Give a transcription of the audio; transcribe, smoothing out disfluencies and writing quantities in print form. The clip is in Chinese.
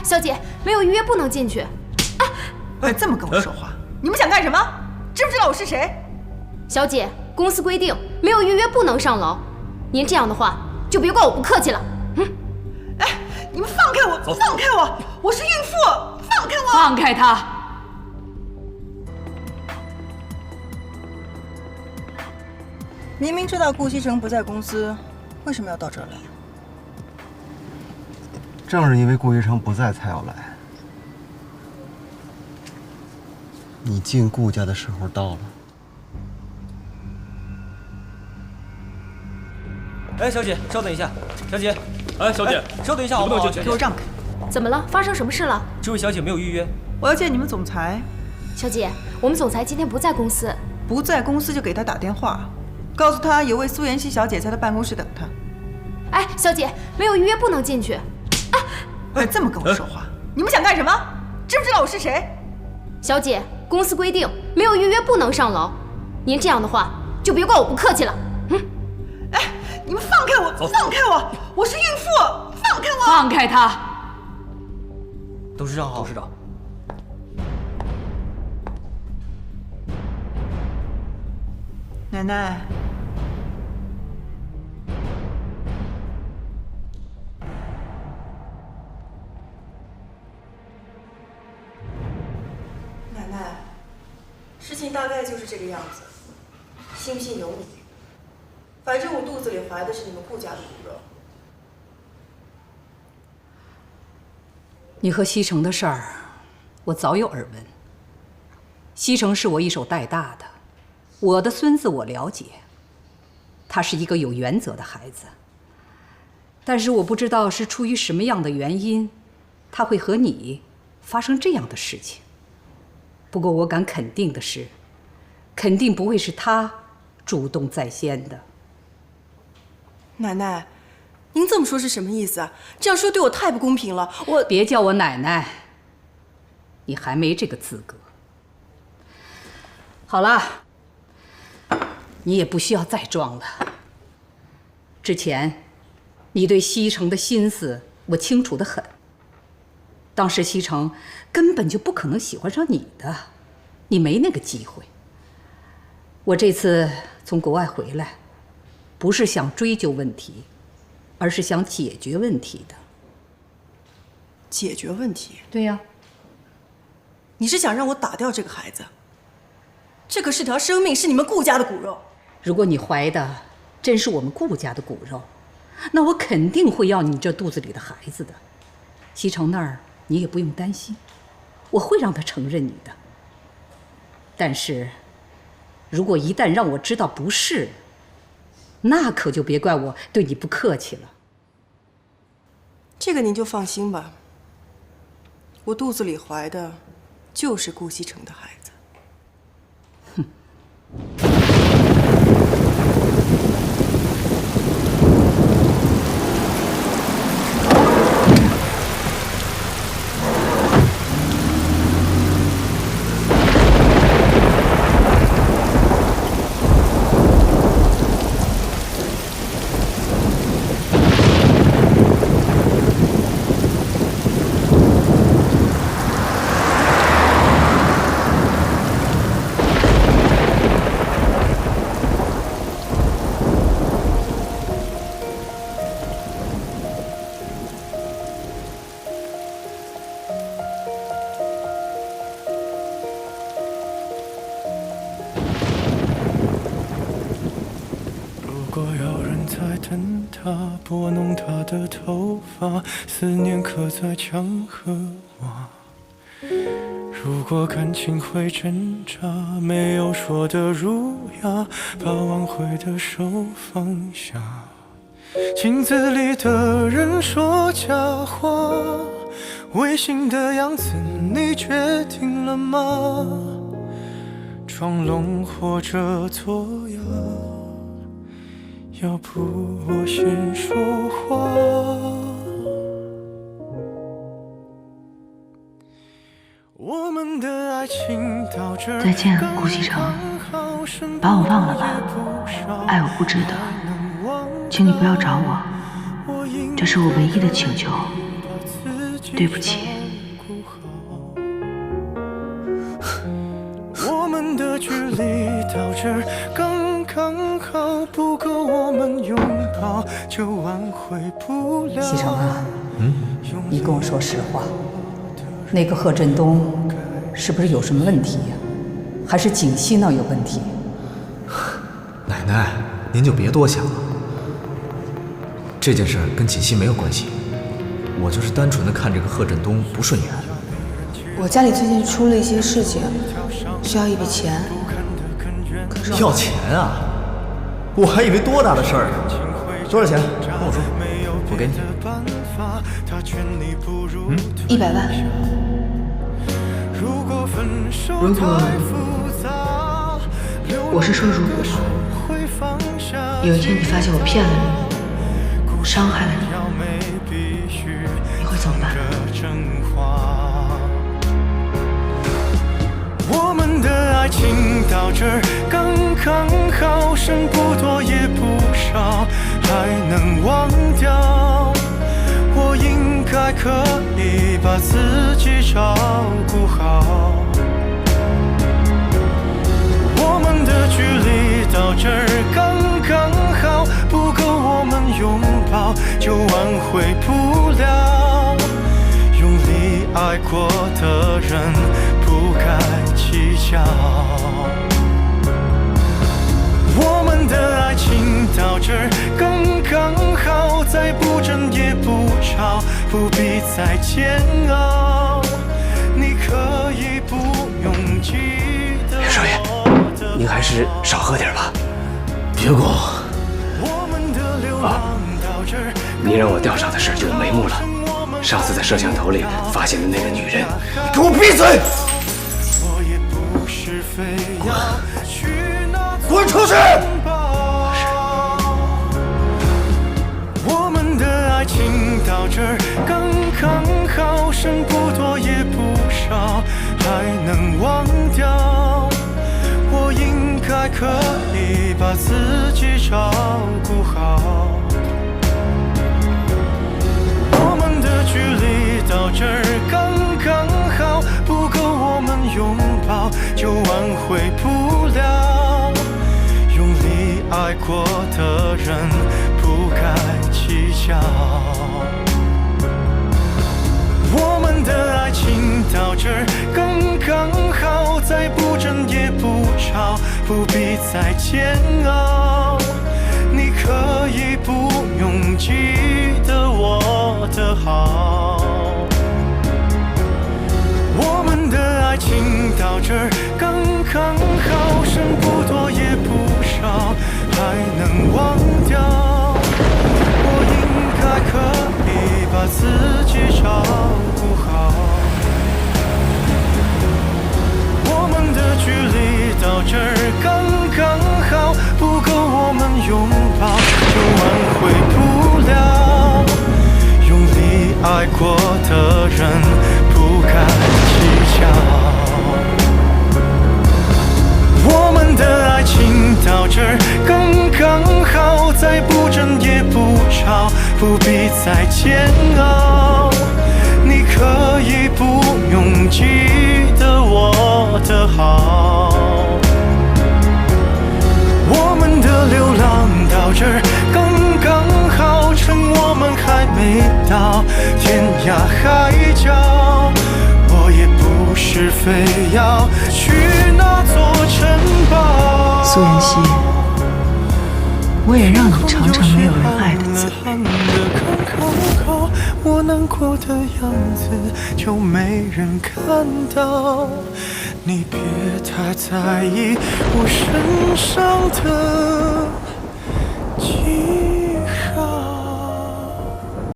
小姐，没有预约不能进去。哎，这么跟我说话，你们想干什么？知不知道我是谁？小姐，公司规定没有预约不能上楼。您这样的话，就别怪我不客气了。哎，你们放开我！放开我！我是孕妇，放开我！放开他！明明知道顾西城不在公司，为什么要到这儿来？正是因为顾西城不在，才要来。你进顾家的时候到了。哎，小姐，稍等一下。小姐，哎，小姐，稍等一下，你不能进去。给我让开！怎么了？发生什么事了？这位小姐没有预约。我要见你们总裁。小姐，我们总裁今天不在公司。不在公司就给他打电话，告诉他有位苏妍希小姐在他办公室等他。哎，小姐，没有预约不能进去。哎，这么跟我说话，你们想干什么？知不知道我是谁？小姐，公司规定没有预约不能上楼。您这样的话，就别怪我不客气了。哎，你们放开我！放开我！我是孕妇，放开我！放开他！董事长好。董事长。奶奶，奶奶，事情大概就是这个样子，信不信由你。反正我肚子里怀的是你们顾家的骨肉。你和西城的事儿，我早有耳闻。西城是我一手带大的。我的孙子我了解，他是一个有原则的孩子。但是我不知道是出于什么样的原因，他会和你发生这样的事情。不过我敢肯定的是，肯定不会是他主动在先的。奶奶，您这么说是什么意思啊？这样说对我太不公平了。我别叫我奶奶，你还没这个资格。好了。你也不需要再装了。之前，你对西城的心思我清楚得很。当时西城根本就不可能喜欢上你的，你没那个机会。我这次从国外回来，不是想追究问题，而是想解决问题的。解决问题？对呀。你是想让我打掉这个孩子？这可是条生命，是你们顾家的骨肉。如果你怀的真是我们顾家的骨肉，那我肯定会要你这肚子里的孩子的。西城那儿你也不用担心，我会让他承认你的。但是，如果一旦让我知道不是，那可就别怪我对你不客气了。这个您就放心吧，我肚子里怀的就是顾西城的孩子。哼。拨弄她的头发，思念刻在墙和瓦。如果感情会挣扎，没有说的儒雅，把挽回的手放下。镜子里的人说假话，违心的样子你决定了吗？装聋或者作哑，要不我先说话。我们的爱情到这儿，再见，顾西城，把我忘了吧，爱我不值得，请你不要找我，这是我唯一的请求，对不起。我们的距离到这儿刚刚好，不够我们拥抱就挽回不了。西城啊，你跟我说实话，那个贺振东是不是有什么问题呀？还是景熙那有问题？奶奶，您就别多想了。这件事跟锦溪没有关系，我就是单纯的看这个贺振东不顺眼。我家里最近出了一些事情，需要一笔钱。可是要钱啊？我还以为多大的事儿呢。多少钱？跟我说，我给你。100万。如果我是说如果有一天你发现我骗了你，伤害了你，你会怎么办？我们的爱情到这儿刚刚好，剩不多也不少，还能忘掉。我应该可以把自己照顾好。我们的距离到这儿刚刚好，不够我们拥抱就挽回不了。用力爱过的人不该计较。我们的爱情到这儿刚刚好，再不争也不吵，不必再煎熬。你可以不用记得我。少爷，您还是少喝点吧。别过啊！您让我调查的事就没目了。上次在摄像头里发现的那个女人，你给我闭嘴！滚出去！我们的爱情到这儿刚刚好，剩不多也不少，还能忘掉。我应该可以把自己照顾好。我们的距离到这儿刚刚好，不够我们拥抱就挽回不了。用力爱过的人不该计较。我们的爱情到这儿刚刚好，再不争也不吵，不必再煎熬。你可以不用记得我的好。我们的爱情到这儿刚刚好，剩不多也不少，还能忘掉。我应该可以把自己照顾好。我们的距离到这儿刚刚好，不够我们拥抱就挽回不了。用力爱过的人不该计较。我们的爱情到这儿刚刚好，再不争也不吵，不必再煎熬。你可以不用记得我的好。我们的流浪到这儿刚刚好，趁我们还没到天涯海角。我也不是非要去那座城堡。苏妍希，我也让你尝尝没有人爱的滋味。我难过的样子就没人看到，你别太在意我身上的记忆。